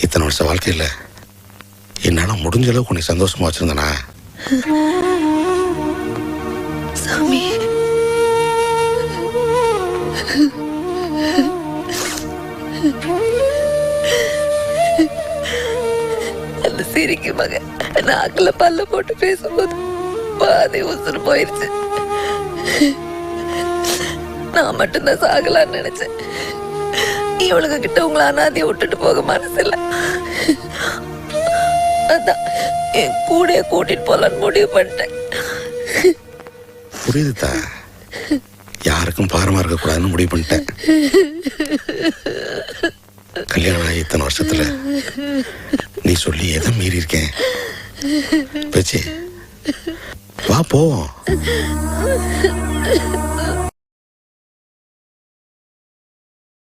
இத்தனை வருஷம் வாழ்க்கையில் என்னால் முடிஞ்ச அளவுக்கு உன்னை சந்தோஷமா வச்சிருந்தனா? சாமி, அந்த சிரிக்கு மக நாக்குல பல்ல போட்டு பேசும்போது பாதி உசுறு போயிருச்சு. நான் மட்டும்தான் சாகலான்னு நினைச்சேன். இவளுங்க கிட்ட உங்களை அனாதைய விட்டுட்டு போக மனசு இல்ல. அதான் என் கூட கூட்டிட்டு போலான்னு முடிவு பண்ணிட்டேன். புரியுதுதா, யாருக்கும் பாரமா இருக்கக்கூடாதுன்னு முடிவு பண்ணிட்டேன். கல்யாணம் ஆகி இத்தனை வருஷத்துல நீ சொல்லி எதை மீறி இருக்கேன்? பேச்சு வா போவோம்.